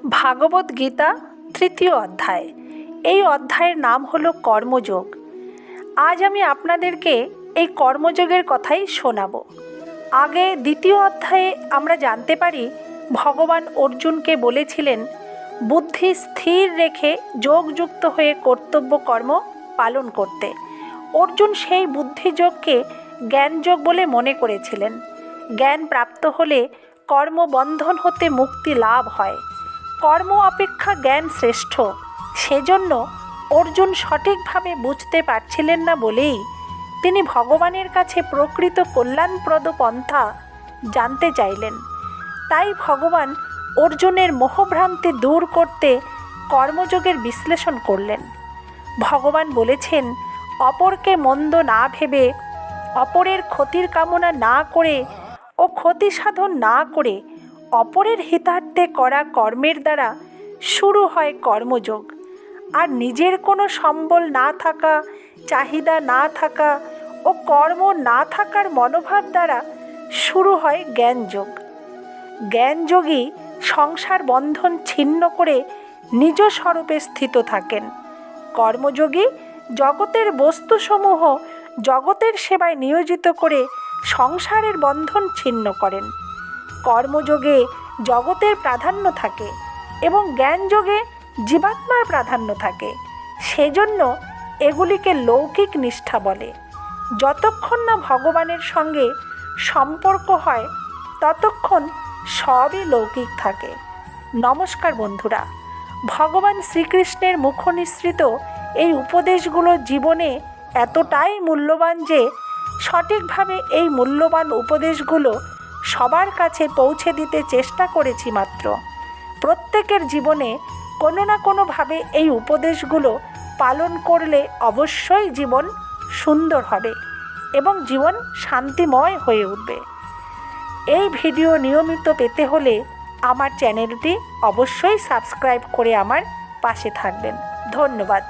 ভাগবত গীতা তৃতীয় অধ্যায়। এই অধ্যায়ের নাম হলো কর্মযোগ। আজ আমি আপনাদেরকে এই কর্মযোগের কথাই শোনাবো। আগে দ্বিতীয় অধ্যায়ে আমরা জানতে পারি ভগবান অর্জুনকে বলেছিলেন বুদ্ধি স্থির রেখে যোগযুক্ত হয়ে কর্তব্য কর্ম পালন করতে। অর্জুন সেই বুদ্ধিযোগকে জ্ঞানযোগ বলে মনে করেছিলেন। জ্ঞান প্রাপ্ত হলে কর্মবন্ধন হতে মুক্তি লাভ হয়। কর্ম অপেক্ষা জ্ঞান শ্রেষ্ঠ। সেজন্য অর্জুন সঠিকভাবে বুঝতে পারছিলেন না বলেই তিনি ভগবানের কাছে প্রকৃত কল্যাণপ্রদ পন্থা জানতে চাইলেন। তাই ভগবান অর্জুনের মোহভ্রান্তি দূর করতে কর্মযোগের বিশ্লেষণ করলেন। ভগবান বলেছেন, অপরকে মন্দ না ভেবে, অপরের ক্ষতির কামনা না করে ও ক্ষতি সাধন না করে অপরের হিতার্থে করা কর্মের দ্বারা শুরু হয় কর্মযোগ। আর নিজের কোনো সম্বল না থাকা, চাহিদা না থাকা ও কর্ম না থাকার মনোভাব দ্বারা শুরু হয় জ্ঞানযোগ। জ্ঞানযোগী সংসার বন্ধন ছিন্ন করে নিজ স্বরূপে স্থিত থাকেন। কর্মযোগী জগতের বস্তুসমূহ জগতের সেবায় নিয়োজিত করে সংসারের বন্ধন ছিন্ন করেন। কর্মযোগে জগতের প্রাধান্য থাকে এবং জ্ঞানযোগে জীবাত্মার প্রাধান্য থাকে। সেজন্য এগুলিকে লৌকিক নিষ্ঠা বলে। যতক্ষণ না ভগবানের সঙ্গে সম্পর্ক হয় ততক্ষণ সবই লৌকিক থাকে। নমস্কার বন্ধুরা, ভগবান শ্রীকৃষ্ণের মুখনিসৃত এই উপদেশগুলো জীবনে এতটাই মূল্যবান যে সঠিকভাবে এই মূল্যবান উপদেশগুলো সবার কাছে পৌঁছে দিতে চেষ্টা করেছি মাত্র। প্রত্যেকের জীবনে কোনো না কোনোভাবে এই উপদেশগুলো পালন করলে অবশ্যই জীবন সুন্দর হবে এবং জীবন শান্তিময় হয়ে উঠবে। এই ভিডিও নিয়মিত পেতে হলে আমার চ্যানেলটি অবশ্যই সাবস্ক্রাইব করে আমার পাশে থাকবেন। ধন্যবাদ।